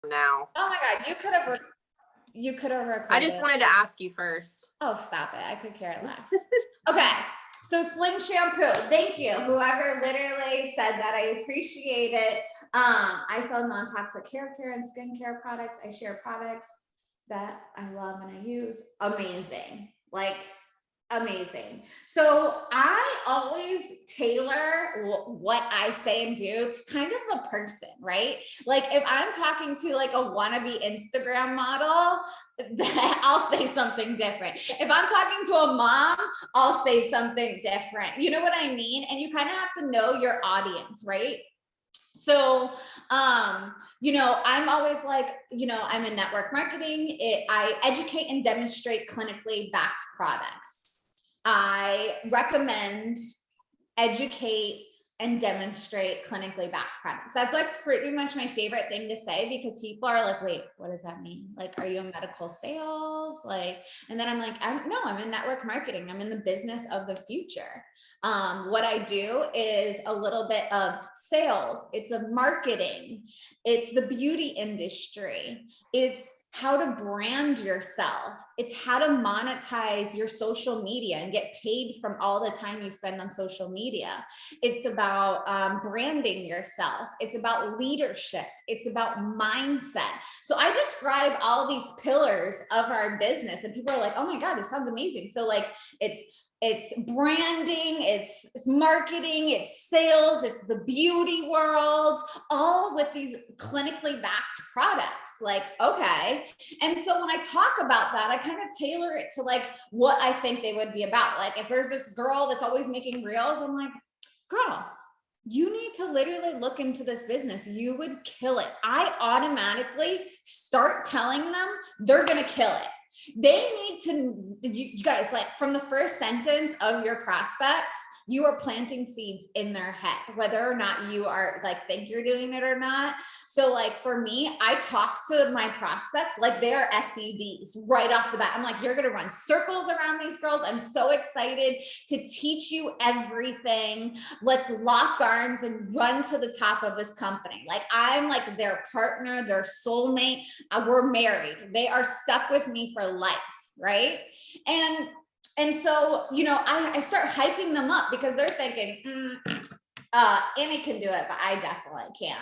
now. Oh my God, you could have recorded. I just wanted to ask you first. Oh, stop it. I could care less. Okay. So Sling Shampoo, thank you. Whoever literally said that, I appreciate it. I sell non-toxic hair care and skincare products. I share products that I love and I use. Amazing. Like amazing. So I always tailor what I say and do to kind of the person, right? Like if I'm talking to like a wannabe Instagram model, I'll say something different. If I'm talking to a mom, I'll say something different. You know what I mean? And you kind of have to know your audience, right? So, I'm always like, I'm in network marketing. I educate and demonstrate clinically backed products. I recommend, educate, and demonstrate clinically backed products. That's like pretty much my favorite thing to say, because people are like, wait, what does that mean? Like, are you in medical sales? Like, and then I'm like, I'm in network marketing. I'm in the business of the future. What I do is a little bit of sales. It's a marketing. It's the beauty industry. It's how to brand yourself. It's how to monetize your social media and get paid from all the time you spend on social media. It's about branding yourself. It's about leadership. It's about mindset. So I describe all these pillars of our business, and people are like, oh my God, this sounds amazing. So like it's branding, it's marketing, it's sales, it's the beauty world, all with these clinically backed products. Like, okay. And so when I talk about that, I kind of tailor it to like what I think they would be about. Like if there's this girl that's always making reels, I'm like, girl, you need to literally look into this business. You would kill it. I automatically start telling them they're going to kill it. They need to, you guys, like from the first sentence of your prospects, you are planting seeds in their head, whether or not you are like think you're doing it or not. So like for me, I talk to my prospects like they're SEDs right off the bat. I'm like, you're going to run circles around these girls. I'm so excited to teach you everything. Let's lock arms and run to the top of this company. Like I'm like their partner, their soulmate. We're married. They are stuck with me for life. Right. And so, I start hyping them up because they're thinking, Annie can do it, but I definitely can't.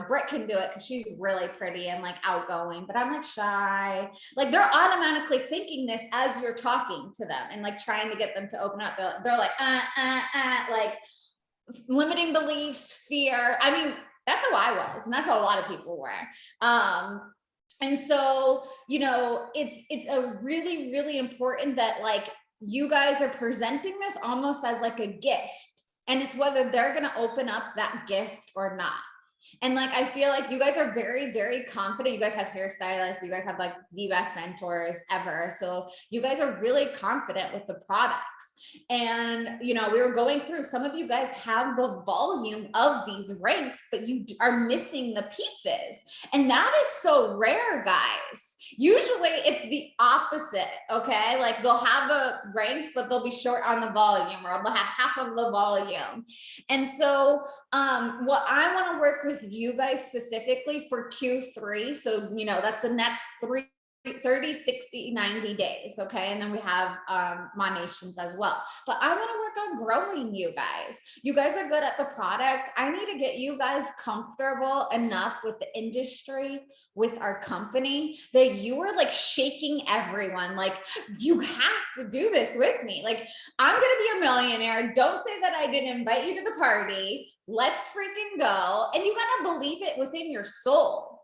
Britt can do it because she's really pretty and like outgoing, but I'm like shy. Like they're automatically thinking this as you're talking to them and like trying to get them to open up. They're like, like limiting beliefs, fear. I mean, that's how I was, and that's how a lot of people were. And so, it's a really, really important that like you guys are presenting this almost as like a gift, and it's whether they're going to open up that gift or not. And like, I feel like you guys are very, very confident. You guys have hairstylists. You guys have like the best mentors ever. So you guys are really confident with the products. And, we were going through, some of you guys have the volume of these ranks, but you are missing the pieces. And that is so rare, guys. Usually it's the opposite. Okay. Like they'll have the ranks, but they'll be short on the volume, or they'll have half of the volume. And so, what I want to work with you guys specifically for Q3. So, that's the next 30, 60, 90 days. Okay. And then we have Monations as well. But I want to work on growing you guys. You guys are good at the products. I need to get you guys comfortable enough with the industry, with our company, that you are like shaking everyone. Like, you have to do this with me. Like, I'm going to be a millionaire. Don't say that I didn't invite you to the party. Let's freaking go. And you got to believe it within your soul.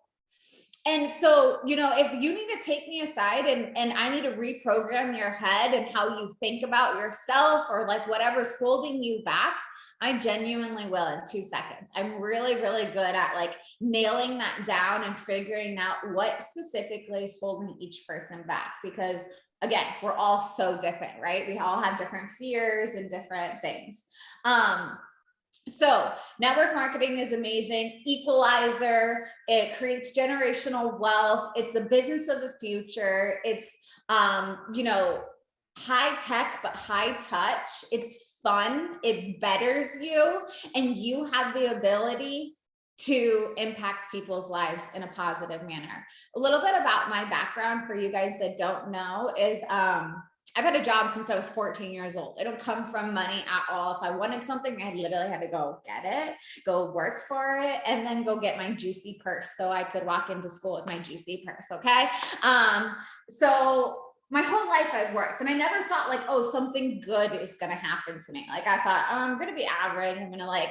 And so, if you need to take me aside and I need to reprogram your head and how you think about yourself, or like whatever's holding you back, I genuinely will in 2 seconds. I'm really, really good at like nailing that down and figuring out what specifically is holding each person back. Because again, we're all so different, right? We all have different fears and different things. So network marketing is amazing. Equalizer. It creates generational wealth. It's the business of the future. It's, high tech, but high touch. It's fun. It betters you, and you have the ability to impact people's lives in a positive manner. A little bit about my background for you guys that don't know is I've had a job since I was 14 years old. I don't come from money at all. If I wanted something, I literally had to go get it, go work for it, and then go get my juicy purse so I could walk into school with my juicy purse, okay? So my whole life I've worked, and I never thought like, oh, something good is gonna happen to me. Like I thought, oh, I'm gonna be average. I'm gonna like,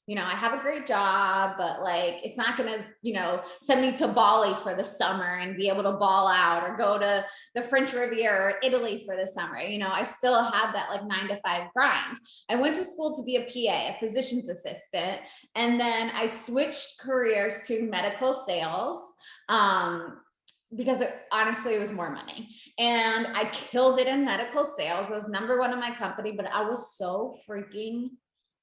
you know, I have a great job, but like, it's not gonna, you know, send me to Bali for the summer and be able to ball out, or go to the French Riviera or Italy for the summer. You know, I still had that like 9-to-5 grind. I went to school to be a PA, a physician's assistant. And then I switched careers to medical sales. Because honestly, it was more money, and I killed it in medical sales. I was #1 in my company, but I was so freaking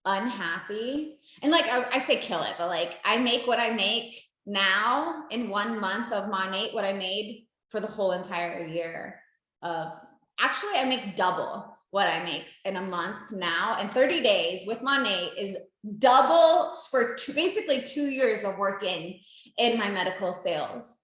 unhappy. And like, I say kill it, but like I make what I make now in 1 month of Monate, what I made for the whole entire year of, actually I make double what I make in a month now, and 30 days with Monate is double for basically 2 years of working in my medical sales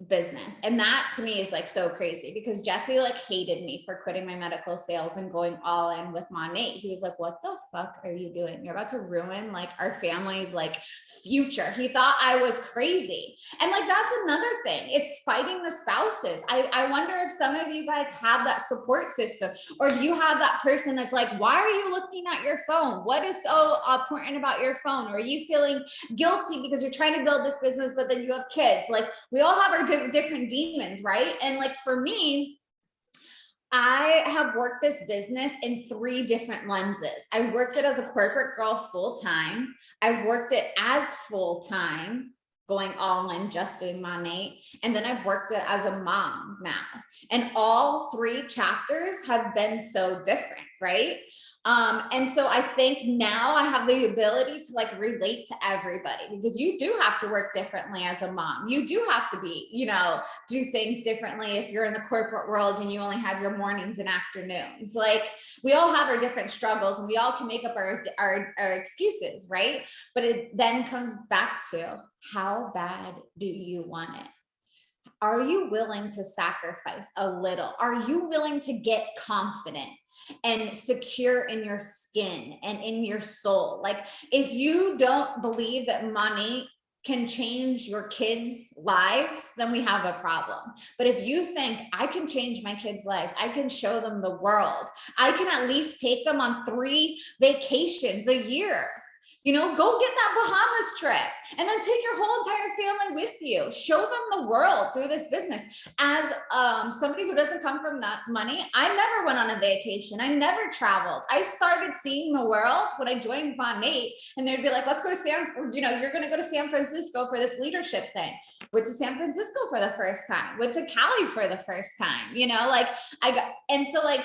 business. And that to me is like so crazy, because Jesse like hated me for quitting my medical sales and going all in with Monate. He was like, what the fuck are you doing? You're about to ruin like our family's like future. He thought I was crazy. And like, that's another thing. It's fighting the spouses. I wonder if some of you guys have that support system, or do you have that person that's like, why are you looking at your phone? What is so important about your phone? Or are you feeling guilty because you're trying to build this business, but then you have kids? Like, we all have our different demons, right? And like for me, I have worked this business in 3 different lenses. I worked it as a corporate girl full-time. I've worked it as full-time, going all in, just doing Monate. And then I've worked it as a mom now. And all 3 chapters have been so different, right? And so I think now I have the ability to like relate to everybody, because you do have to work differently as a mom. You do have to be, you know, do things differently if you're in the corporate world and you only have your mornings and afternoons. Like, we all have our different struggles, and we all can make up our excuses, right? But it then comes back to, how bad do you want it? Are you willing to sacrifice a little? Are you willing to get confident and secure in your skin and in your soul? Like, if you don't believe that money can change your kids' lives, then we have a problem. But if you think, I can change my kids' lives, I can show them the world, I can at least take them on 3 vacations a year. You know, go get that Bahamas trip, and then take your whole entire family with you. Show them the world through this business. As somebody who doesn't come from money, I never went on a vacation. I never traveled. I started seeing the world when I joined Monate, and they'd be like, let's go to you're going to go to San Francisco for this leadership thing. Went to San Francisco for the first time. Went to Cali for the first time. You know, like and so like,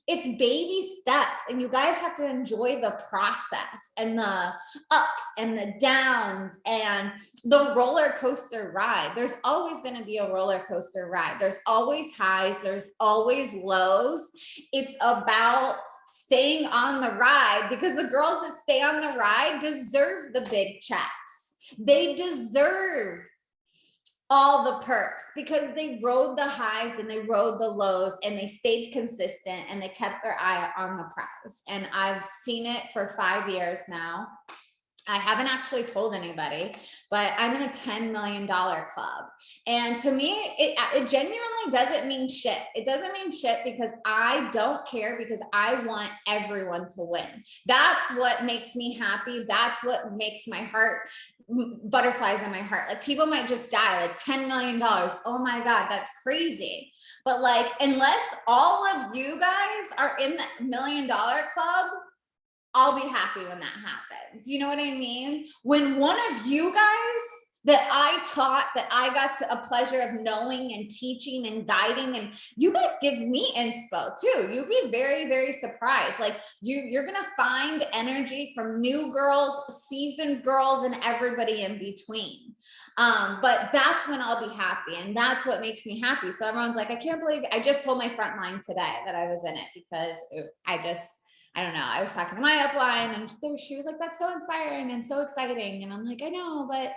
it's baby steps, and you guys have to enjoy the process and the ups and the downs and the roller coaster ride. There's always going to be a roller coaster ride. There's always highs. There's always lows. It's about staying on the ride, because the girls that stay on the ride deserve the big checks. They deserve all the perks, because they rode the highs and they rode the lows, and they stayed consistent, and they kept their eye on the prize. And I've seen it for 5 years now. I haven't actually told anybody, but I'm in a $10 million club. And to me, it genuinely doesn't mean shit. It doesn't mean shit, because I don't care, because I want everyone to win. That's what makes me happy. That's what makes my heart, butterflies in my heart. Like, people might just die, like $10 million. Oh my God, that's crazy. But like, unless all of you guys are in the $1 million club, I'll be happy when that happens. You know what I mean? When one of you guys that I taught, that I got to a pleasure of knowing and teaching and guiding, and you guys give me inspo too. You'd be very, very surprised. Like, you're going to find energy from new girls, seasoned girls, and everybody in between. But that's when I'll be happy, and that's what makes me happy. So everyone's like, I can't believe it. I just told my front line today that I was in it, because I don't know, I was talking to my upline and she was like, that's so inspiring and so exciting. And I'm like, I know, but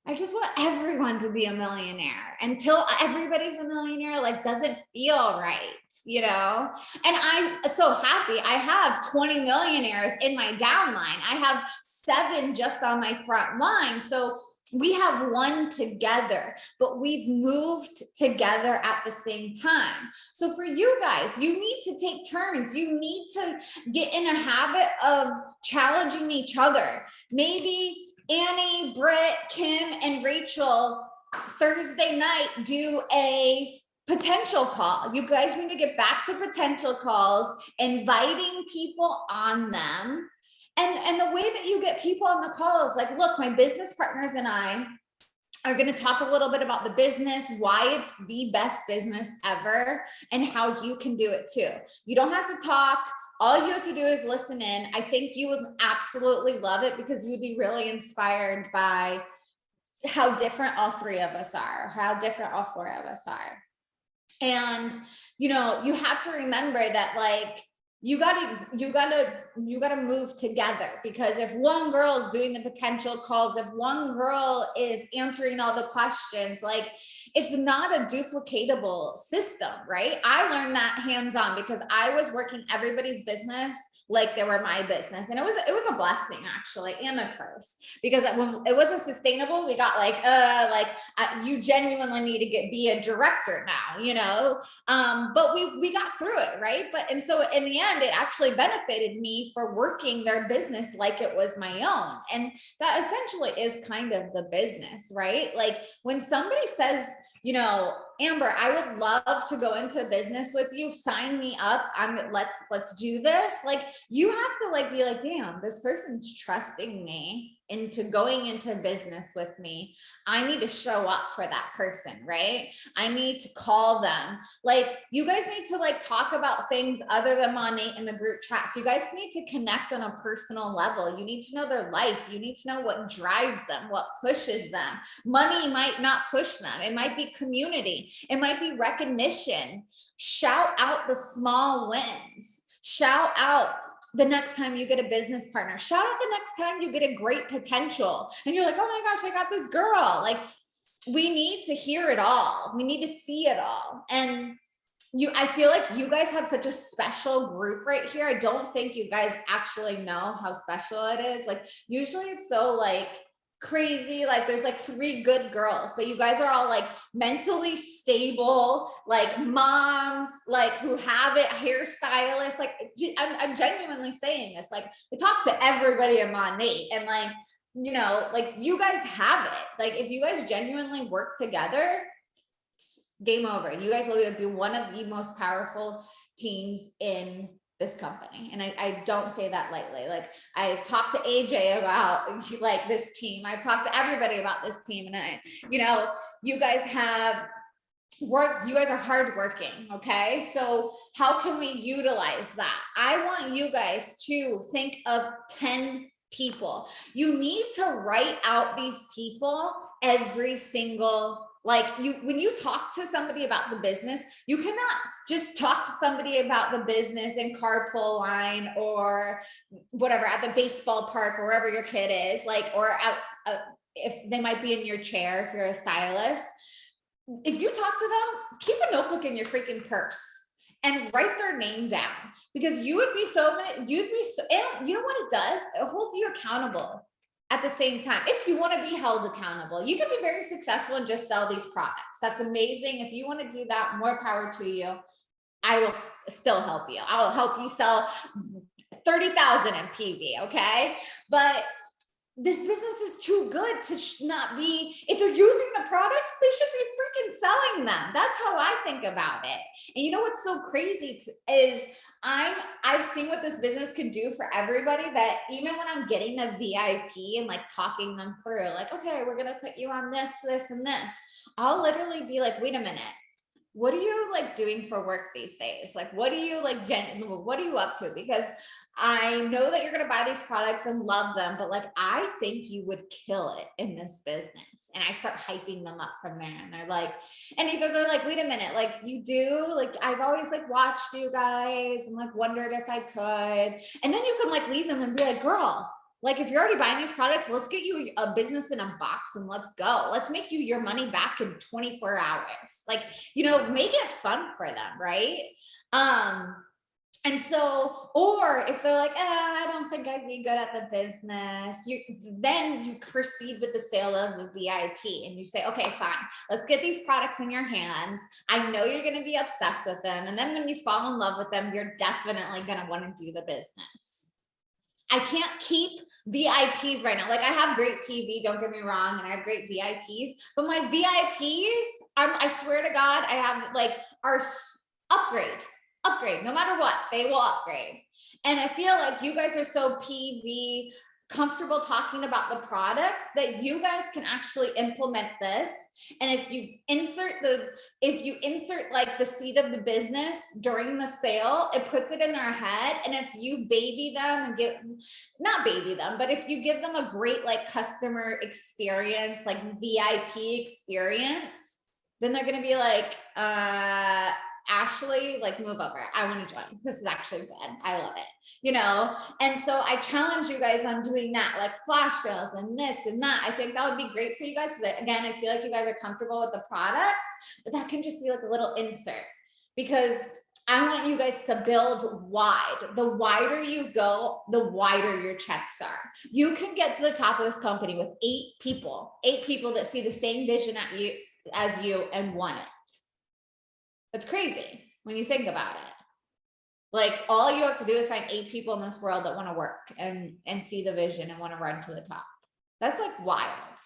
I just want everyone to be a millionaire. Until everybody's a millionaire, like, doesn't feel right, you know? And I'm so happy. I have 20 millionaires in my downline. I have 7 just on my front line. So we have one together, but we've moved together at the same time. So for you guys, you need to take turns. You need to get in a habit of challenging each other. Maybe Annie, Britt, Kim, and Rachel Thursday night do a potential call. You guys need to get back to potential calls, inviting people on them. And the way that you get people on the call is like, look, my business partners and I are going to talk a little bit about the business, why it's the best business ever, and how you can do it too. You don't have to talk. All you have to do is listen in. I think you would absolutely love it because you would be really inspired by how different all 3 of us are, how different all 4 of us are. And, you know, you have to remember that, like, you gotta move together, because if one girl is doing the potential calls, if one girl is answering all the questions, like, it's not a duplicatable system, right? I learned that hands-on because I was working everybody's business like they were my business. And it was a blessing actually, and a curse, because when it wasn't sustainable, we got like, you genuinely need to be a director now, you know? But we got through it, right? And so in the end, it actually benefited me for working their business like it was my own. And that essentially is kind of the business, right? Like when somebody says, you know, Amber, I would love to go into business with you. Sign me up. Let's do this. Like, you have to like be like, damn, this person's trusting me into going into business with me. I need to show up for that person, right? I need to call them. Like, you guys need to like talk about things other than Monate in the group chats. You guys need to connect on a personal level. You need to know their life. You need to know what drives them, what pushes them. Money might not push them. It might be community. It might be recognition. Shout out the small wins. Shout out the next time you get a business partner. Shout out the next time you get a great potential. And you're like, oh my gosh, I got this girl. Like, we need to hear it all. We need to see it all. And I feel like you guys have such a special group right here. I don't think you guys actually know how special it is. Like, usually it's so like crazy, like there's like 3 good girls, but you guys are all like mentally stable, like moms, like who have it, hairstylists. Like, I'm genuinely saying this. Like, we talk to everybody in Monate, and like, you know, like, you guys have it. Like, if you guys genuinely work together, game over. You guys will be one of the most powerful teams in this company. And I don't say that lightly. Like, I've talked to AJ about like this team. I've talked to everybody about this team. And you know, you guys have work, you guys are hardworking. Okay. So how can we utilize that? I want you guys to think of 10 people. You need to write out these people every single, like, when you talk to somebody about the business, you cannot just talk to somebody about the business in carpool line or whatever, at the baseball park or wherever your kid is, like, or if they might be in your chair, if you're a stylist. If you talk to them, keep a notebook in your freaking purse and write their name down, because you would be so, and you know what it does? It holds you accountable. At the same time, if you want to be held accountable, you can be very successful and just sell these products. That's amazing. If you want to do that, more power to you. I will still help you. I'll help you sell 30,000 in PV, okay? But this business is too good to not be, if they're using the products, they should be freaking selling them. That's how I think about it. And you know what's so crazy is I've seen what this business can do for everybody, that even when I'm getting a VIP and like talking them through, like, okay, we're going to put you on this, this, and this, I'll literally be like, wait a minute. what are you like doing for work these days? Like, what are you like, what are you up to? Because I know that you're going to buy these products and love them, but like, I think you would kill it in this business. And I start hyping them up from there. And they're like, and either they're like, wait a minute, like you do, like, I've always like watched you guys and like wondered if I could. And then you can like leave them and be like, girl, like if you're already buying these products, let's get you a business in a box and let's go. Let's make you your money back in 24 hours. Like, you know, make it fun for them, right? And so, or if they're like, I don't think I'd be good at the business, then you proceed with the sale of the VIP and you say, okay, fine, let's get these products in your hands. I know you're going to be obsessed with them. And then when you fall in love with them, you're definitely going to want to do the business. I can't keep VIPs right now. Like I have great PV, don't get me wrong, and I have great VIPs, but my VIPs, I swear to God, I have like our upgrade, no matter what, they will upgrade. And I feel like you guys are so PV comfortable talking about the products that you guys can actually implement this. And if you insert like the seed of the business during the sale, it puts it in their head. And if you baby them and not baby them, but if you give them a great like customer experience, like VIP experience, then they're going to be like, Ashley, like move over. I want to join. This is actually good. I love it, you know? And so I challenge you guys on doing that, like flash sales and this and that. I think that would be great for you guys. Again, I feel like you guys are comfortable with the products, but that can just be like a little insert because I want you guys to build wide. The wider you go, the wider your checks are. You can get to the top of this company with 8 people that see the same vision as you and want it. It's crazy when you think about it. Like all you have to do is find 8 people in this world that want to work and see the vision and want to run to the top. That's like wild.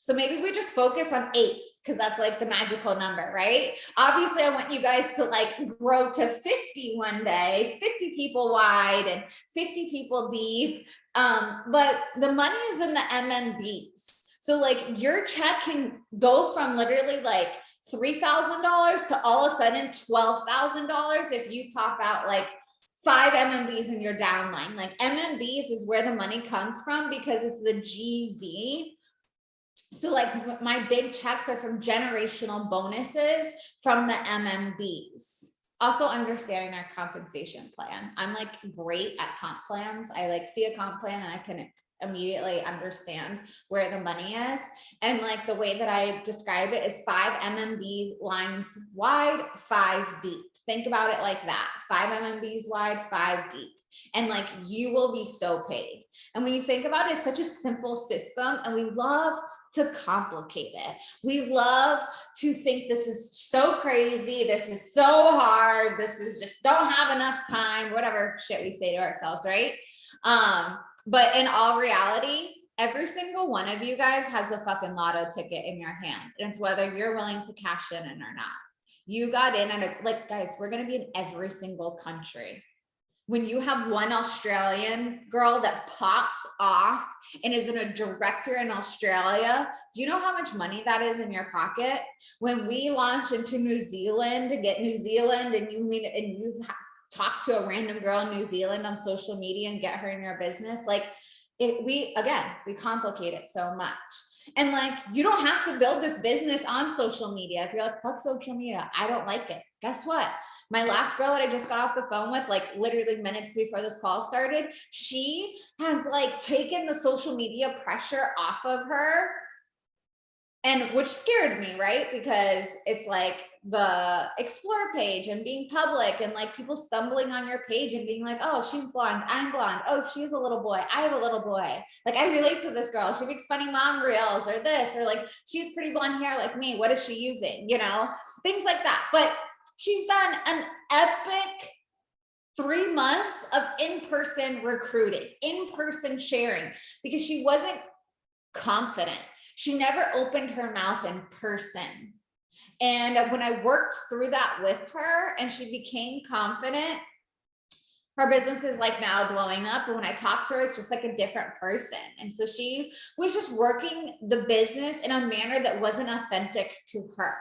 So maybe we just focus on 8 because that's like the magical number, right? Obviously, I want you guys to like grow to 50 one day, 50 people wide and 50 people deep. But the money is in the MMBs. So like your check can go from literally like $3,000 to all of a sudden $12,000 if you pop out like 5 MMBs in your downline. Like MMBs is where the money comes from because it's the GV. So like my big checks are from generational bonuses from the MMBs. Also understanding our compensation plan. I'm like great at comp plans. I like see a comp plan and I can immediately understand where the money is. And like the way that I describe it is 5 MMBs lines wide, 5 deep. Think about it like that. 5 MMBs wide, 5 deep. And like you will be so paid. And when you think about it, it's such a simple system and we love to complicate it. We love to think this is so crazy. This is so hard. This is just don't have enough time, whatever shit we say to ourselves, right? But in all reality, every single one of you guys has a fucking lotto ticket in your hand. And it's whether you're willing to cash in or not. You got in and like, guys, we're going to be in every single country. When you have one Australian girl that pops off and is a director in Australia, do you know how much money that is in your pocket? When we launch into New Zealand to get New Zealand and you talk to a random girl in New Zealand on social media and get her in your business, like we complicate it so much. And like, you don't have to build this business on social media. If you're like, fuck social media, I don't like it. Guess what? My last girl that I just got off the phone with, like literally minutes before this call started, she has like taken the social media pressure off of her. And which scared me, right? Because it's like the explore page and being public and like people stumbling on your page and being like, oh, she's blonde, I'm blonde. Oh, she's a little boy, I have a little boy. Like I relate to this girl. She makes funny mom reels or this, or like she's pretty blonde hair like me. What is she using? You know, things like that. But she's done an epic 3 months of in-person recruiting, in-person sharing, because she wasn't confident. She never opened her mouth in person. And when I worked through that with her and she became confident, her business is like now blowing up. And when I talk to her, it's just like a different person. And so she was just working the business in a manner that wasn't authentic to her.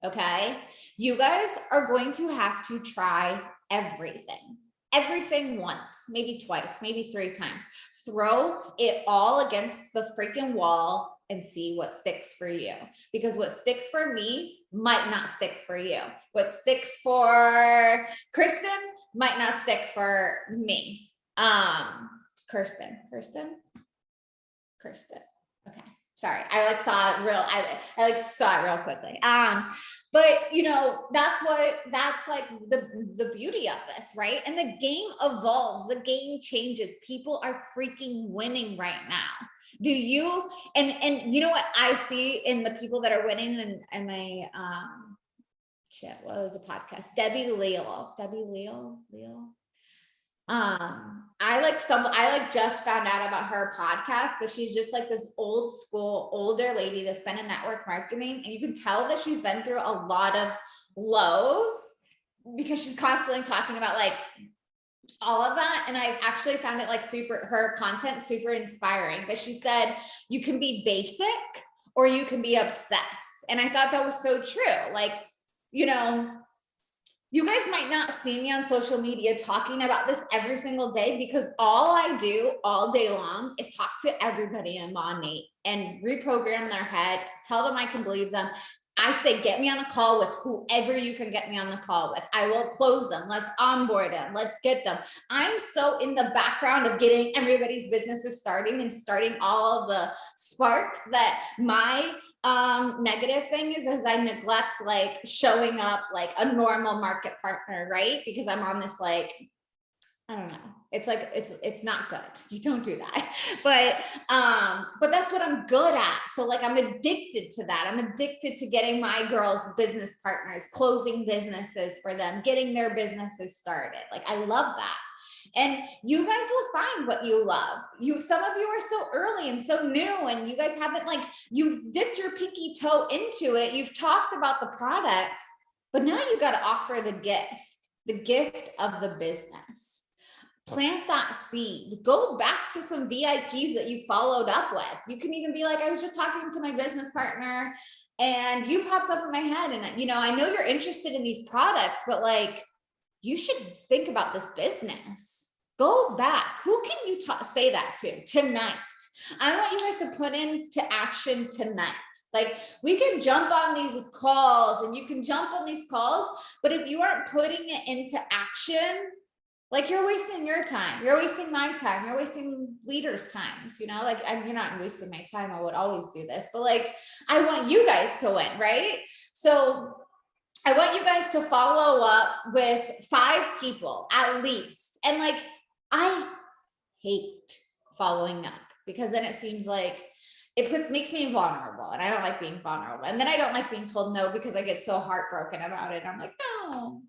Okay. You guys are going to have to try everything once, maybe twice, maybe 3 times. Throw it all against the freaking wall and see what sticks for you. Because what sticks for me might not stick for you. What sticks for Kristen might not stick for me. Kirsten. Okay. Sorry. I like saw it real. I like saw it real quickly. But you know, that's like the beauty of this, right? And the game evolves, the game changes. People are freaking winning right now. Do you, and you know what I see in the people that are winning, and my shit, what was the podcast? Debbie Leal. I just found out about her podcast, but she's just like this old school, older lady that's been in network marketing. And you can tell that she's been through a lot of lows because she's constantly talking about like all of that. And I've actually found it like her content super inspiring. But she said, you can be basic or you can be obsessed. And I thought that was so true. Like, you know, you guys might not see me on social media talking about this every single day because all I do all day long is talk to everybody in Monate and reprogram their head, tell them I can believe them. I say, get me on a call with whoever you can get me on the call with. I will close them. Let's onboard them. Let's get them. I'm so in the background of getting everybody's businesses starting and starting all of the sparks that my negative thing is I neglect like showing up like a normal market partner, right? Because I'm on this like, I don't know. It's like, it's not good. You don't do that. But that's what I'm good at. So like, I'm addicted to that. I'm addicted to getting my girls business partners, closing businesses for them, getting their businesses started. Like, I love that. And you guys will find what you love. Some of you are so early and so new, and you guys haven't like, you've dipped your pinky toe into it. You've talked about the products, but now you got to offer the gift of the business. Plant that seed. Go back to some VIPs that you followed up with. You can even be like, I was just talking to my business partner and you popped up in my head. And, you know, I know you're interested in these products, but like, you should think about this business. Go back. Who can you say that to tonight? I want you guys to put into action tonight. Like, we can jump on these calls and you can jump on these calls, but if you aren't putting it into action, like, you're wasting your time, you're wasting my time, you're wasting leaders' times, you know, like, you're not wasting my time. I would always do this, but like, I want you guys to win, right? So I want you guys to follow up with 5 people at least. And like, I hate following up because then it seems like it makes me vulnerable, and I don't like being vulnerable. And then I don't like being told no because I get so heartbroken about it. I'm like, no,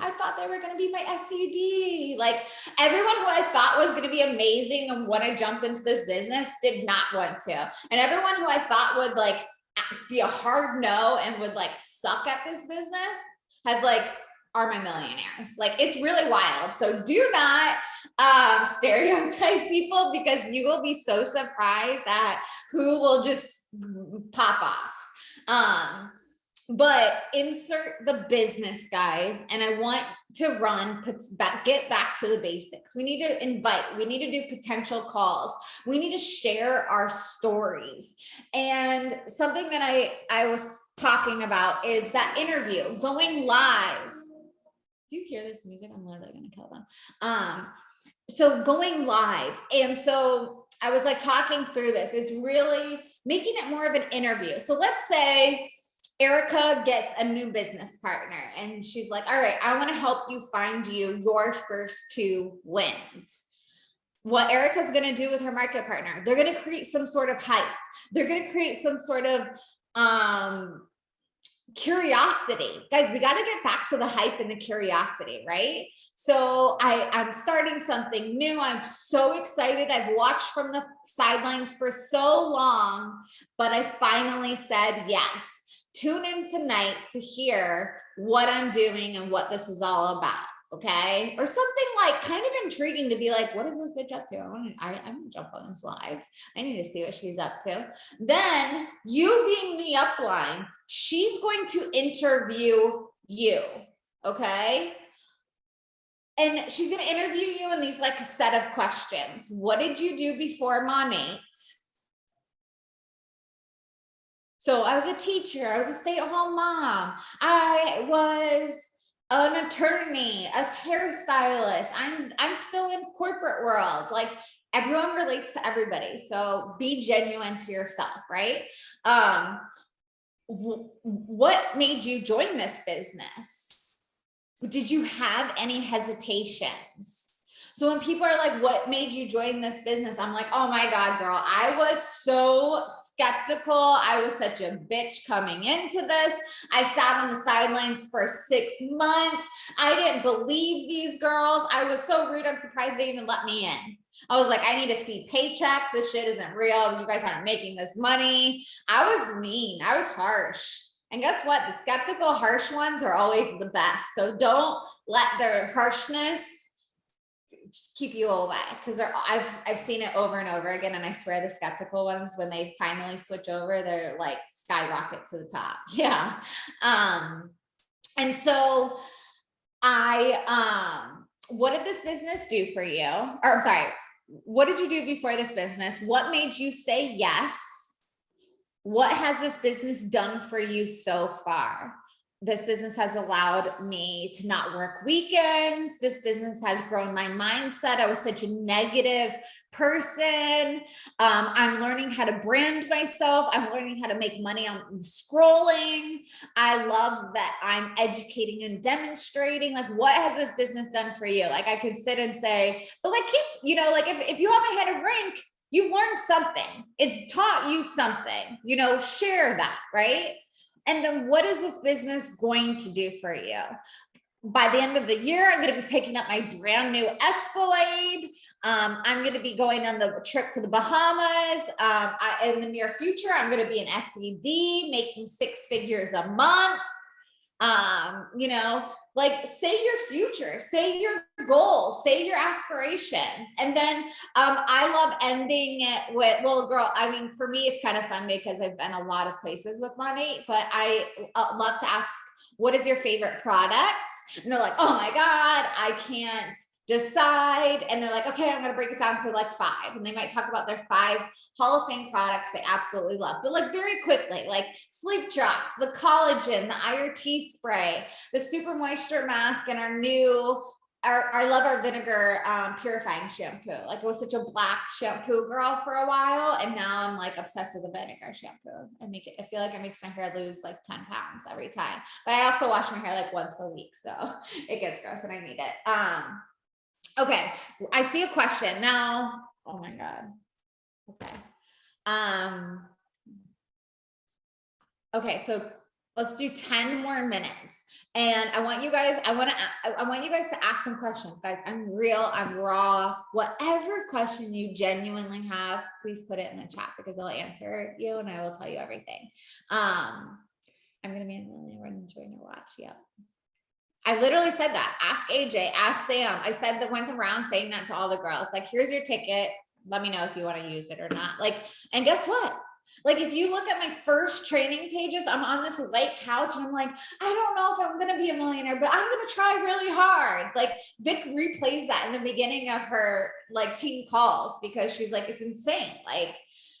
I thought they were going to be my SED. Like, everyone who I thought was going to be amazing and when I jump into this business did not want to. And everyone who I thought would like be a hard no and would like suck at this business has like, are my millionaires. Like, it's really wild. So do not stereotype people, because you will be so surprised at who will just pop off. But insert the business, guys. And I want to get back to the basics. We need to invite, we need to do potential calls. We need to share our stories. And something that I was talking about is that interview, going live. Do you hear this music? I'm literally going to kill them. So going live. And so I was like talking through this. It's really making it more of an interview. So let's say Erica gets a new business partner and she's like, all right, I want to help you find your first 2 wins. What Erica's going to do with her market partner, they're going to create some sort of hype. They're going to create some sort of curiosity. Guys, we got to get back to the hype and the curiosity, right? So I'm starting something new. I'm so excited. I've watched from the sidelines for so long, but I finally said yes. Tune in tonight to hear what I'm doing and what this is all about. okay? Or something like kind of intriguing to be like, what is this bitch up to? I'm gonna jump on this live. I need to see what she's up to. Then you being the upline, she's going to interview you, okay? And she's gonna interview you in these like a set of questions. What did you do before Mom 8? So I was a teacher, I was a stay-at-home mom, I was an attorney, a hairstylist, I'm still in corporate world. Like everyone relates to everybody. So be genuine to yourself, right? What made you join this business? Did you have any hesitations? So when people are like, what made you join this business? I'm like, oh my God, girl, I was so skeptical. I was such a bitch coming into this. I sat on the sidelines for 6 months. I didn't believe these girls. I was so rude. I'm surprised they even let me in. I was like, I need to see paychecks. This shit isn't real. You guys aren't making this money. I was mean. I was harsh. And guess what? The skeptical, harsh ones are always the best. So don't let their harshness keep you away, because I've seen it over and over again. And I swear the skeptical ones, when they finally switch over, they're like skyrocket to the top. Yeah. And so what did this business do for you? Or I'm sorry, what did you do before this business? What made you say yes? What has this business done for you so far? This business has allowed me to not work weekends. This business has grown my mindset. I was such a negative person. I'm learning how to brand myself. I'm learning how to make money on scrolling. I love that I'm educating and demonstrating. Like, what has this business done for you? Like, I could sit and say, but like, like if you haven't had a rink, you've learned something. It's taught you something, share that, right? And then what is this business going to do for you? By the end of the year, I'm going to be picking up my brand new Escalade. I'm going to be going on the trip to the Bahamas. In the near future, I'm going to be an SED, making 6 figures a month. Like say your future, say your goals, say your aspirations. And then I love ending it with, well, girl, I mean, for me, it's kind of fun because I've been a lot of places with money, but I love to ask, what is your favorite product? And they're like, oh my God, I can't decide. And they're like, okay, I'm going to break it down to like 5. And they might talk about their 5 Hall of Fame products they absolutely love, but like very quickly, like Sleep Drops, the collagen, the IRT spray, the super moisture mask, and I love our Vinegar purifying shampoo. Like, I was such a black shampoo girl for a while, and now I'm like obsessed with the Vinegar shampoo. I feel like it makes my hair lose like 10 pounds every time. But I also wash my hair like once a week, so it gets gross and I need it. Okay, I see a question now. Oh my God. Okay. Okay, so let's do 10 more minutes. And I want you guys to ask some questions, guys. I'm real, I'm raw. Whatever question you genuinely have, please put it in the chat because I'll answer you and I will tell you everything. I'm gonna be in the run enjoying your watch. Yep. I literally said that. Ask AJ, ask Sam. I said that, went around saying that to all the girls. Like, here's your ticket. Let me know if you want to use it or not. Like, and guess what? Like, if you look at my first training pages, I'm on this white couch and I'm like, I don't know if I'm going to be a millionaire, but I'm going to try really hard. Like, Vic replays that in the beginning of her like team calls because she's like, it's insane. Like,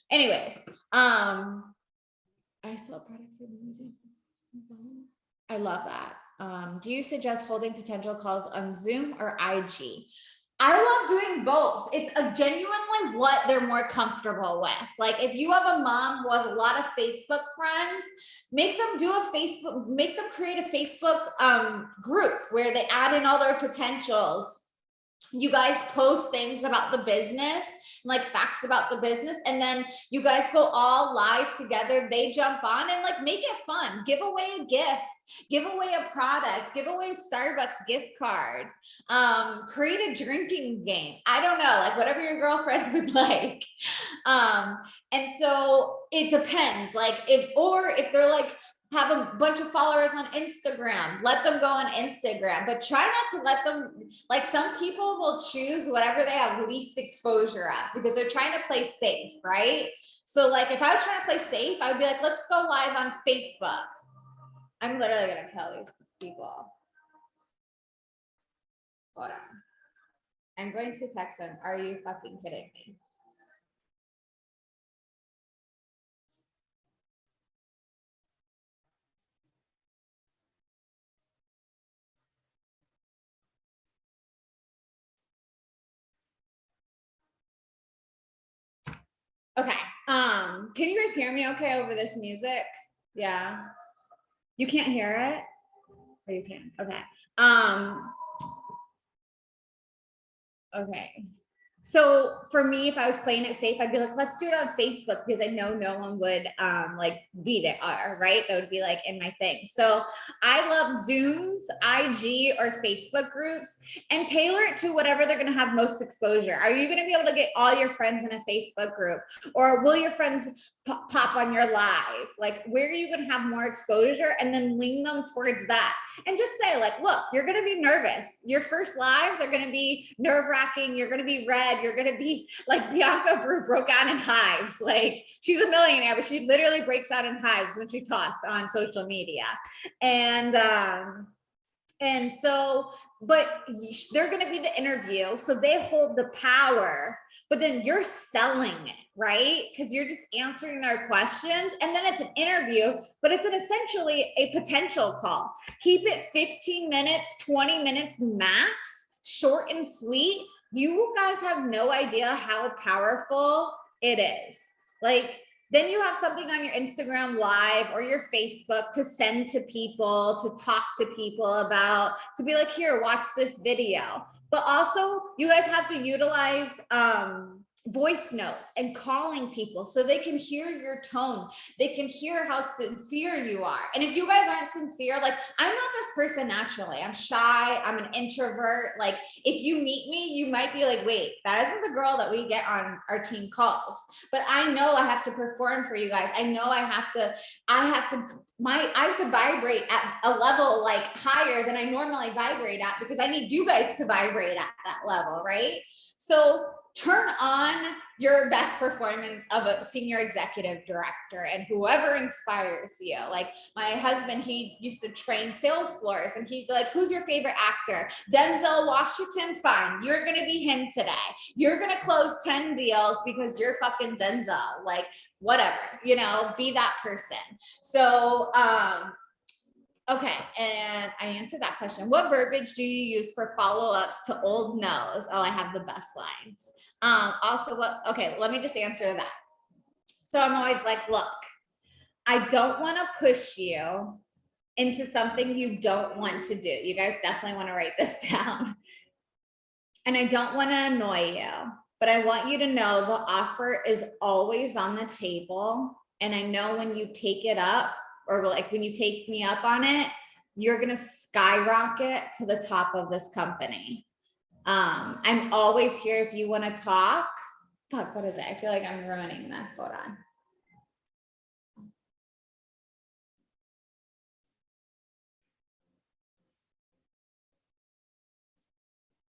anyways, I sell products in the museum. I love that. Do you suggest holding potential calls on Zoom or IG? I love doing both. It's genuinely what they're more comfortable with. Like, if you have a mom who has a lot of Facebook friends, make them create a Facebook group where they add in all their potentials. You guys post things about the business, like facts about the business, and then you guys go all live together. They jump on and like make it fun. Give away a gift, give away a product, give away a Starbucks gift card, create a drinking game. I don't know, like whatever your girlfriends would like. And so it depends. Like if they're like, have a bunch of followers on Instagram, let them go on Instagram, but try not to let them, like some people will choose whatever they have least exposure at because they're trying to play safe, right? So like if I was trying to play safe, I would be like, let's go live on Facebook. I'm literally gonna kill these people. Hold on. I'm going to text them. Are you fucking kidding me? Okay. Can you guys hear me okay over this music? Yeah. You can't hear it? Or you can? Okay. Okay. So for me, if I was playing it safe, I'd be like, let's do it on Facebook because I know no one would like be there, right? That would be like in my thing. So I love Zooms, IG, or Facebook groups and tailor it to whatever they're going to have most exposure. Are you going to be able to get all your friends in a Facebook group, or will your friends pop on your live? Like, where are you going to have more exposure, and then lean them towards that? And just say like, look, you're going to be nervous. Your first lives are going to be nerve-wracking. You're going to be red. You're going to be like Bianca Brew broke out in hives. Like, she's a millionaire, but she literally breaks out in hives when she talks on social media. And so, but they're going to be the interview. So they hold the power, but then you're selling it, right? Because you're just answering their questions. And then it's an interview, but it's essentially a potential call. Keep it 15 minutes, 20 minutes max, short and sweet. You guys have no idea how powerful it is. Like, then you have something on your Instagram live or your Facebook to send to people, to talk to people about, to be like, here, watch this video. But also you guys have to utilize voice notes and calling people so they can hear your tone. They can hear how sincere you are. And if you guys aren't sincere, like, I'm not this person naturally. I'm shy. I'm an introvert. Like, if you meet me, you might be like, wait, that isn't the girl that we get on our team calls. But I know I have to perform for you guys. I know I have to vibrate at a level like higher than I normally vibrate at, because I need you guys to vibrate at that level, right? So turn on your best performance of a senior executive director and whoever inspires you. Like my husband, he used to train sales floors, and he'd be like, who's your favorite actor? Denzel Washington? Fine. You're going to be him today. You're going to close 10 deals because you're fucking Denzel. Like, whatever, you know, be that person. So, okay, and I answered that question. What verbiage do you use for follow-ups to old no's? Oh, I have the best lines. Also, okay, let me just answer that. So I'm always like, look, I don't want to push you into something you don't want to do. You guys definitely want to write this down. And I don't want to annoy you, but I want you to know the offer is always on the table. And I know when you take it up, or like when you take me up on it, you're going to skyrocket to the top of this company. I'm always here if you want to talk. Fuck, what is it? I feel like I'm ruining this. Hold on.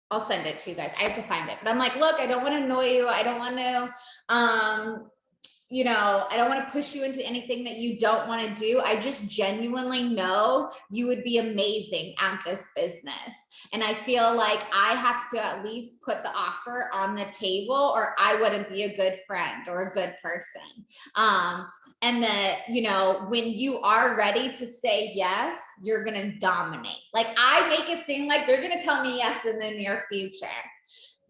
I'll send it to you guys. I have to find it. But I'm like, look, I don't want to annoy you. I don't want to, you know, I don't want to push you into anything that you don't want to do. I just genuinely know you would be amazing at this business. And I feel like I have to at least put the offer on the table, or I wouldn't be a good friend or a good person. And that, you know, when you are ready to say yes, you're going to dominate. Like, I make it seem like they're going to tell me yes in the near future.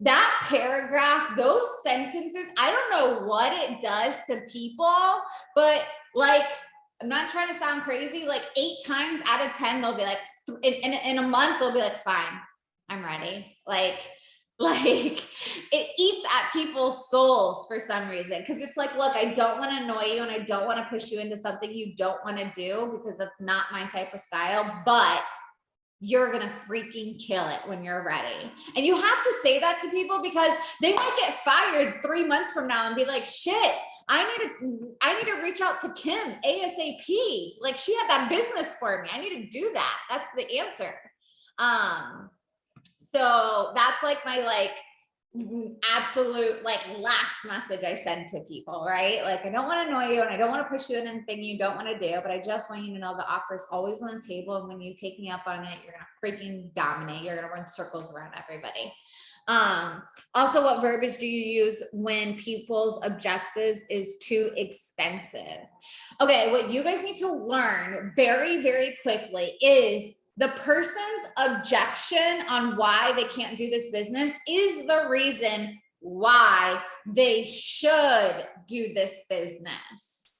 That paragraph, those sentences, I don't know what it does to people, but like, I'm not trying to sound crazy. Like 8 times out of 10, they'll be like, in a month, they'll be like, fine, I'm ready. Like it eats at people's souls for some reason. Cause it's like, look, I don't want to annoy you and I don't want to push you into something you don't want to do, because that's not my type of style, but you're going to freaking kill it when you're ready. And you have to say that to people, because they might get fired 3 months from now and be like, shit, I need to reach out to Kim ASAP. Like she had that business for me. I need to do that. That's the answer. So that's like my like absolute like last message I send to people, right? Like I don't want to annoy you and I don't want to push you in anything you don't want to do, but I just want you to know the offer is always on the table. And when you take me up on it, you're gonna freaking dominate. You're gonna run circles around everybody. Also, what verbiage do you use when people's objectives is too expensive? Okay, what you guys need to learn very, very quickly is the person's objection on why they can't do this business is the reason why they should do this business.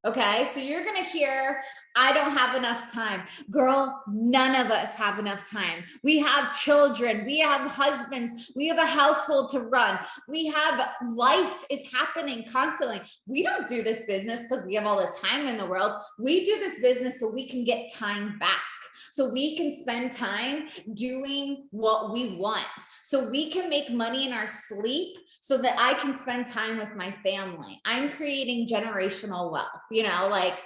Okay, so you're gonna hear, I don't have enough time. Girl, none of us have enough time. We have children, we have husbands, we have a household to run. We have life is happening constantly. We don't do this business because we have all the time in the world. We do this business so we can get time back. So we can spend time doing what we want. So we can make money in our sleep so that I can spend time with my family. I'm creating generational wealth, you know, like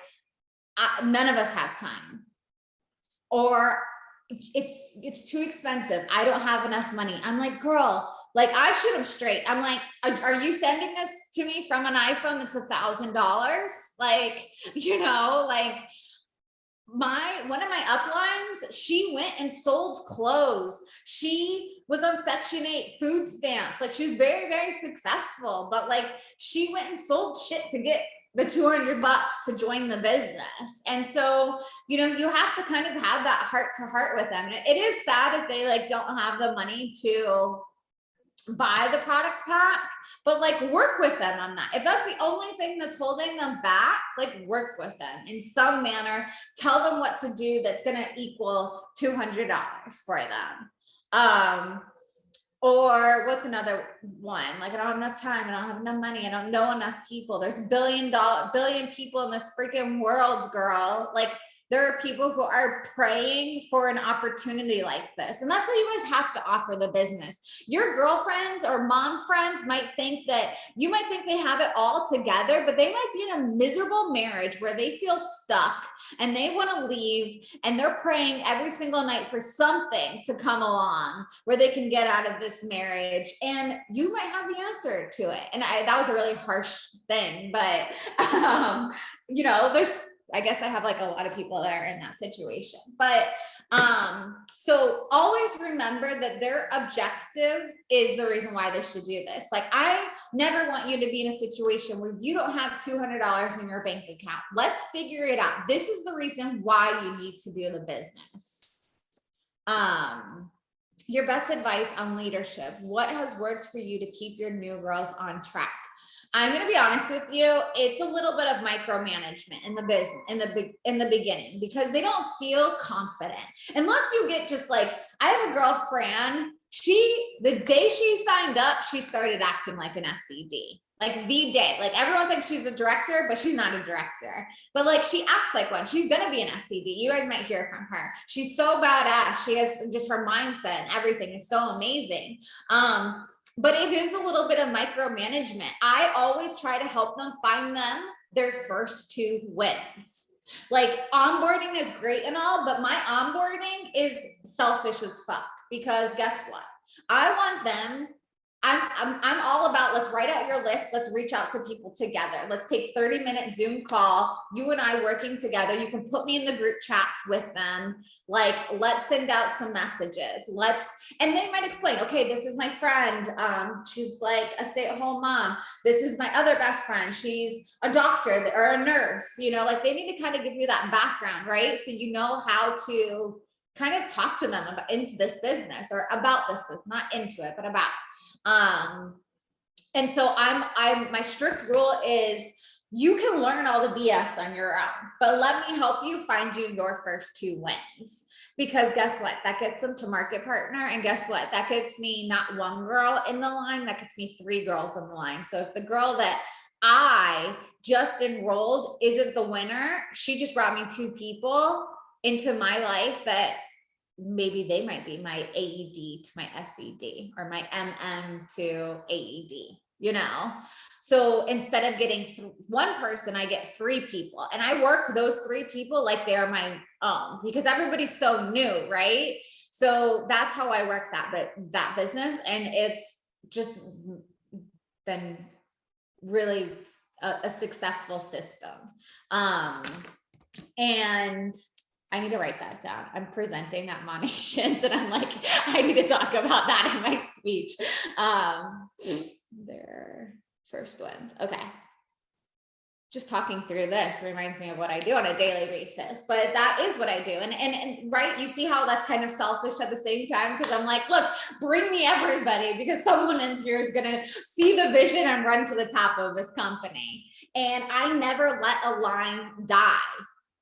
none of us have time. Or it's too expensive. I don't have enough money. I'm like, girl, like I shoot them straight. I'm like, are you sending this to me from an iPhone that's $1,000? Like, you know, like one of my uplines, she went and sold clothes. She was on Section 8 food stamps. Like she was very, very successful, but like she went and sold shit to get the $200 to join the business. And so, you know, you have to kind of have that heart to heart with them. And it is sad if they like don't have the money to buy the product pack, but like work with them on that. If that's the only thing that's holding them back, like work with them in some manner, tell them what to do that's going to equal $200 for them. Or what's another one? Like, I don't have enough time. I don't have enough money. I don't know enough people. There's billion people in this freaking world, girl. Like, there are people who are praying for an opportunity like this. And that's what you guys have to offer the business. Your girlfriends or mom friends might think that you might think they have it all together, but they might be in a miserable marriage where they feel stuck and they want to leave and they're praying every single night for something to come along where they can get out of this marriage. And you might have the answer to it. And that was a really harsh thing, but you know, I guess I have like a lot of people that are in that situation, but so always remember that their objective is the reason why they should do this. Like, I never want you to be in a situation where you don't have $200 in your bank account. Let's figure it out. This is the reason why you need to do the business. Your best advice on leadership. What has worked for you to keep your new girls on track? I'm going to be honest with you. It's a little bit of micromanagement in the business in the beginning, because they don't feel confident unless you get just like, I have a girl, Fran. The day she signed up, she started acting like an SED. Like the day, like everyone thinks she's a director, but she's not a director. But like she acts like one. She's gonna be an SED. You guys might hear from her. She's so badass. She has just her mindset and everything is so amazing. But it is a little bit of micromanagement. I always try to help them find their first 2 wins. Like onboarding is great and all, but my onboarding is selfish as fuck, because guess what? I want them. I'm all about, let's write out your list. Let's reach out to people together. Let's take 30-minute Zoom call. You and I working together. You can put me in the group chats with them. Like, let's send out some messages. And they might explain, okay, this is my friend. She's like a stay-at-home mom. This is my other best friend. She's a doctor or a nurse, you know, like they need to kind of give you that background, right? So you know how to kind of talk to them about into this business, or about this business, not into it, but about. And so my strict rule is you can learn all the BS on your own, but let me help you find your first 2 wins. Because guess what? That gets them to market partner. And guess what? That gets me not 1 girl in the line, that gets me 3 girls in the line. So if the girl that I just enrolled isn't the winner, she just brought me 2 people into my life that maybe they might be my AED to my SED, or my MM to AED, you know? So instead of getting one person, I get 3 people, and I work those 3 people like they are my own, because everybody's so new, right? So that's how I work that business. And it's just been really a successful system. And I need to write that down. I'm presenting at Monations, and I'm like, I need to talk about that in my speech. Their first wins. Okay. Just talking through this reminds me of what I do on a daily basis, but that is what I do. And right, you see how that's kind of selfish at the same time, because I'm like, look, bring me everybody, because someone in here is going to see the vision and run to the top of this company. And I never let a line die.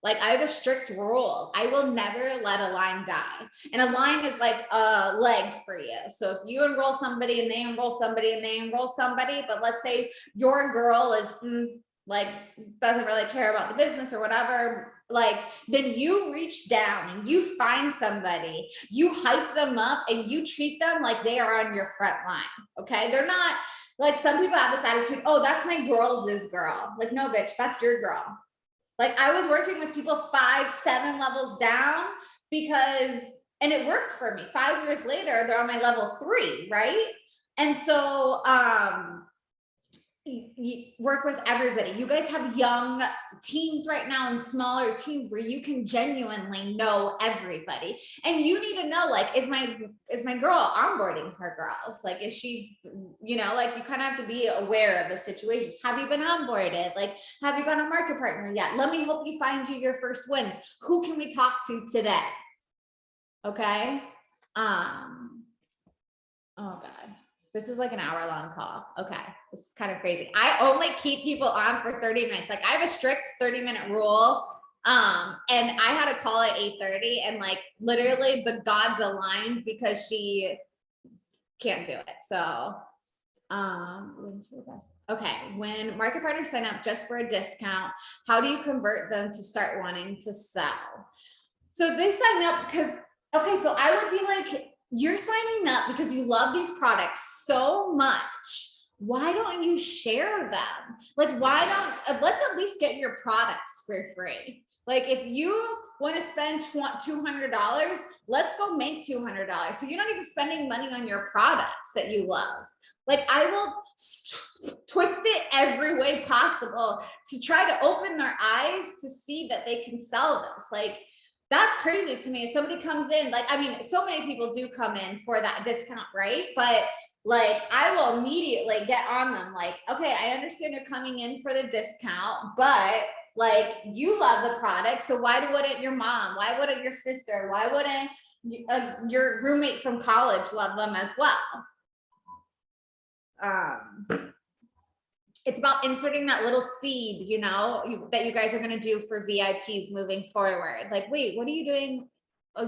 Like, I have a strict rule. I will never let a line die. And a line is like a leg for you. So if you enroll somebody and they enroll somebody and they enroll somebody, but let's say your girl is like, doesn't really care about the business or whatever, like, then you reach down and you find somebody, you hype them up, and you treat them like they are on your front line. Okay. They're not like, some people have this attitude, oh, that's my girl's girl. Like, no, bitch, that's your girl. Like, I was working with people 5, 7 levels down, because, and it worked for me. 5 years later, they're on my level 3, right? And so, you work with everybody. You guys have young teams right now and smaller teams where you can genuinely know everybody. And you need to know, like, is my girl onboarding her girls? Like, is she, you know, like, you kind of have to be aware of the situations. Have you been onboarded? Like, have you got a market partner yet? Let me help you find you your first wins. Who can we talk to today? Okay. Oh God. This is like an hour-long call. Okay, this is kind of crazy. I only keep people on for 30 minutes. Like, I have a strict 30-minute rule. And I had a call at 8:30, and like, literally the gods aligned, because she can't do it. So, okay. When market partners sign up just for a discount, how do you convert them to start wanting to sell? So they sign up because, okay, so I would be like, you're signing up because you love these products so much. Why don't you share them? Like, why don't, let's at least get your products for free. Like, if you want to spend $200, let's go make $200. So you're not even spending money on your products that you love. Like, I will twist it every way possible to try to open their eyes to see that they can sell this. Like, that's crazy to me. If somebody comes in, like, I mean, so many people do come in for that discount, right? But like, I will immediately get on them. Like, okay, I understand you're coming in for the discount, but like, you love the product. So why wouldn't your mom? Why wouldn't your sister? Why wouldn't your roommate from college love them as well? It's about inserting that little seed, you know, that you guys are going to do for VIPs moving forward. Like, wait, what are you doing,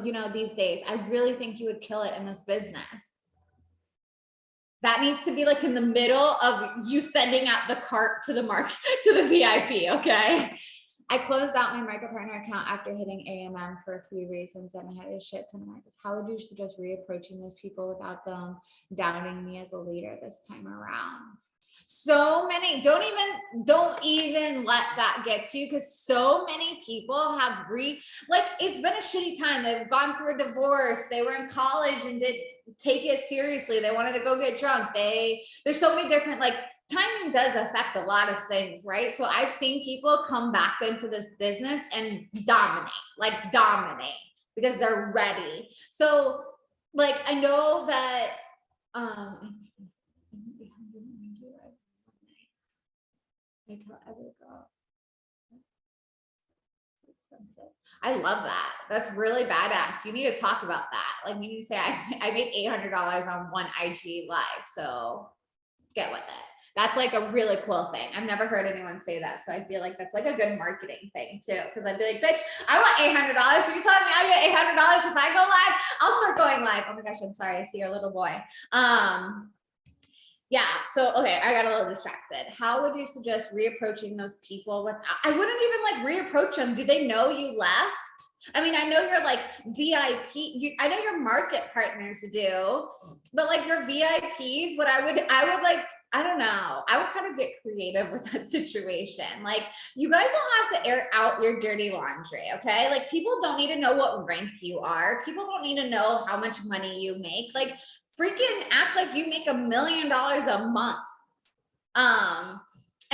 you know, these days? I really think you would kill it in this business. That needs to be like in the middle of you sending out the cart to the market, to the VIP. Okay. I closed out my market partner account after hitting AMM for a few reasons, and I had a shit ton of markets. How would you suggest reapproaching those people without them doubting me as a leader this time around? So many, don't even let that get to you, because so many people have like, it's been a shitty time. They've gone through a divorce. They were in college and did take it seriously. They wanted to go get drunk. There's so many different, like, timing does affect a lot of things, right? So I've seen people come back into this business and dominate because they're ready. So like, I know that, I tell every girl. Expensive. I love that. That's really badass. You need to talk about that. Like, you need to say, I made $800 on one IG live. So get with it. That's like a really cool thing. I've never heard anyone say that. So I feel like that's like a good marketing thing too. Cause I'd be like, bitch, I want $800. So you're telling me I get $800 if I go live? I'll start going live. Oh my gosh, I'm sorry. I see your little boy. Yeah, so, okay, I got a little distracted. How would you suggest reapproaching those people without, I wouldn't even like reapproach them. Do they know you left? I mean, I know you're like VIP, I know your market partners do, but like your VIPs, what I would like I don't know. I would kind of get creative with that situation. Like, you guys don't have to air out your dirty laundry, okay? Like, people don't need to know what rank you are. People don't need to know how much money you make. Like, freaking act like you make $1 million a month.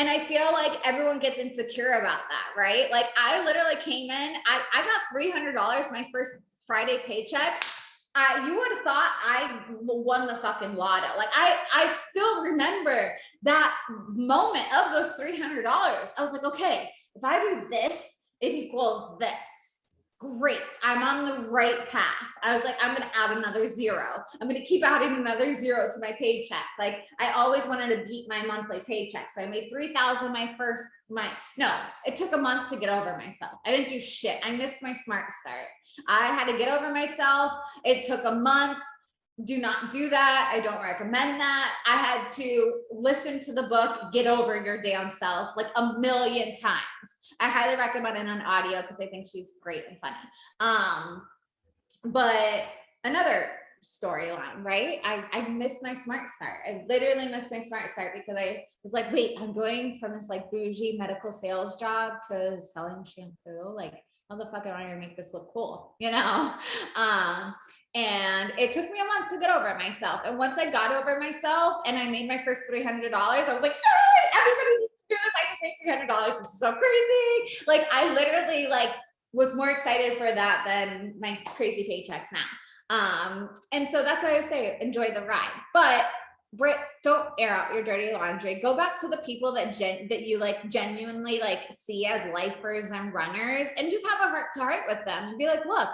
And I feel like everyone gets insecure about that, right? Like, I literally came in, I got $300 my first Friday paycheck. You would have thought I won the fucking lotto. Like, I still remember that moment of those $300. I was like, okay, if I do this, it equals this. Great, I'm on the right path. I was like, I'm gonna add another zero. I'm gonna keep adding another zero to my paycheck. Like, I always wanted to beat my monthly paycheck. So I made $3,000 it took a month to get over myself. I didn't do shit. I missed my smart start. I had to get over myself. It took a month. Do not do that. I don't recommend that. I had to listen to the book, Get Over Your Damn Self, like 1,000,000 times. I highly recommend it on audio because I think she's great and funny. But another storyline, right? I missed my smart start. I literally missed my smart start because I was like, wait, I'm going from this like bougie medical sales job to selling shampoo. Like, how the fuck am I gonna make this look cool? You know? And it took me a month to get over myself. And once I got over myself and I made my first $300, I was like, yay, everybody needs to do this. I just made $300. This is so crazy. Like, I literally like was more excited for that than my crazy paychecks now. And so that's why I say enjoy the ride. But Britt, don't air out your dirty laundry. Go back to the people that you like genuinely like see as lifers and runners, and just have a heart to heart with them and be like, look,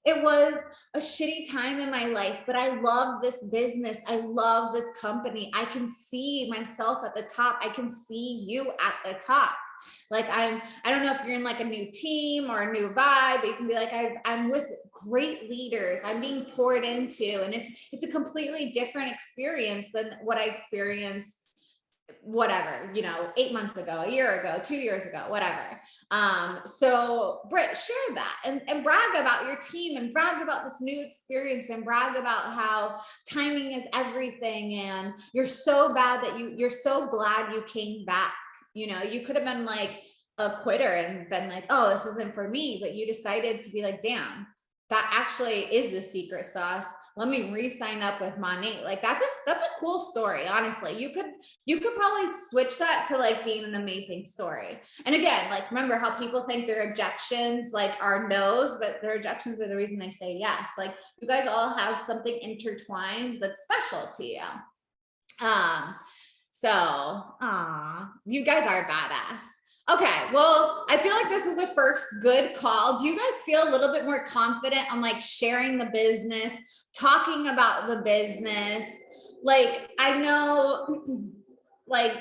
it was a shitty time in my life, but I love this business. I love this company. I can see myself at the top. I can see you at the top. Like, I don't know if you're in like a new team or a new vibe, but you can be like, I'm with great leaders. I'm being poured into, and it's a completely different experience than what I experienced, whatever, 8 months ago, a year ago, 2 years ago, whatever. So Britt, share that and brag about your team and brag about this new experience and brag about how timing is everything. And you're so glad you came back. You could have been like a quitter and been like, oh, this isn't for me. But you decided to be like, damn, that actually is the secret sauce. Let me re-sign up with Monat. Like, that's a cool story. Honestly, you could probably switch that to like being an amazing story. And again, like, remember how people think their objections like are no's, but their objections are the reason they say yes. Like, you guys all have something intertwined that's special to you. So, you guys are badass. Okay, well, I feel like this was the first good call. Do you guys feel a little bit more confident on like sharing the business, talking about the business? Like, I know, like,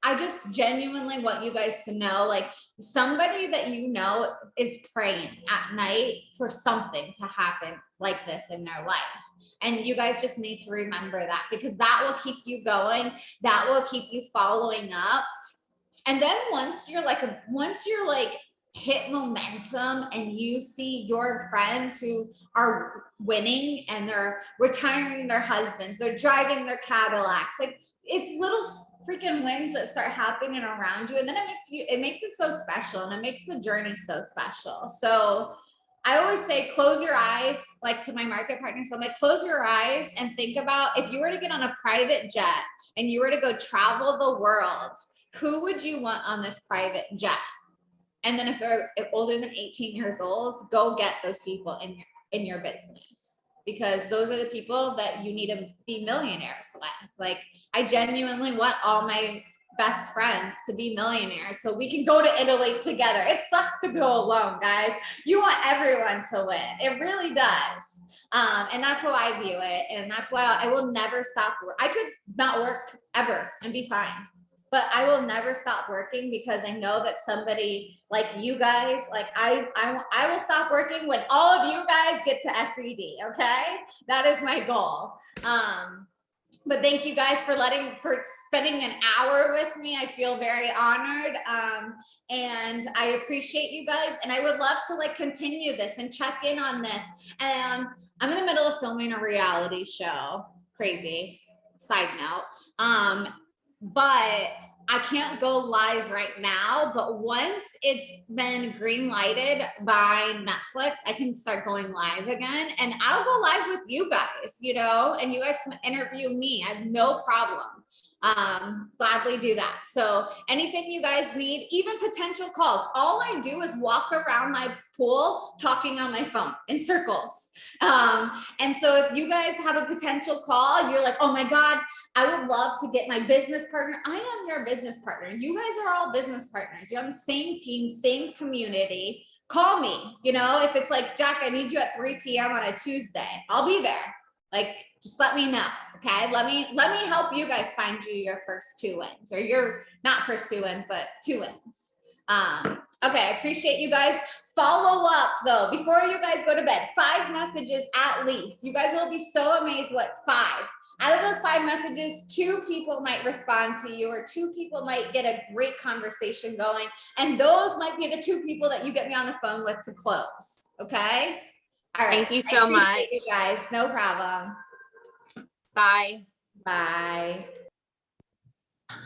I just genuinely want you guys to know, like, somebody that is praying at night for something to happen like this in their life. And you guys just need to remember that, because that will keep you going. That will keep you following up. And then once you're hit momentum and you see your friends who are winning and they're retiring their husbands, they're driving their Cadillacs, like, it's little freaking wins that start happening around you. And then it makes it so special, and it makes the journey so special. So I always say, close your eyes, like to my market partners. I'm like, close your eyes and think about if you were to get on a private jet and you were to go travel the world, who would you want on this private jet? And then if they're older than 18 years old, go get those people in your business, because those are the people that you need to be millionaires with. Like, I genuinely want all my best friends to be millionaires so we can go to Italy together. It sucks to go alone, guys. You want everyone to win. It really does. And that's how I view it. And that's why I will never stop. I could not work ever and be fine, but I will never stop working, because I know that somebody like you guys, like I will stop working when all of you guys get to SED. Okay. That is my goal. But thank you guys for spending an hour with me. I feel very honored. And I appreciate you guys. And I would love to like continue this and check in on this. And I'm in the middle of filming a reality show. Crazy. Side note. but I can't go live right now, but once it's been green lighted by Netflix, I can start going live again, and I'll go live with you guys, you know, and you guys can interview me. I have no problem. Gladly do that. So anything you guys need, even potential calls, all I do is walk around my pool talking on my phone in circles. And so if you guys have a potential call, you're like, oh my God, I would love to get my business partner. I am your business partner. You guys are all business partners. You're on the same team, same community. Call me, you know, if it's like, Jacq, I need you at 3 p.m. on a Tuesday, I'll be there. Like, just let me know. Okay. Let me help you guys find you your first 2 wins, or your not first 2 wins, but 2 wins. Okay. I appreciate you guys. Follow up though, before you guys go to bed, 5 messages at least. You guys will be so amazed what 5. Out of those 5 messages, 2 people might respond to you, or 2 people might get a great conversation going. And those might be the 2 people that you get me on the phone with to close. Okay. All right. Thank you so much. You guys. No problem. Bye. Bye.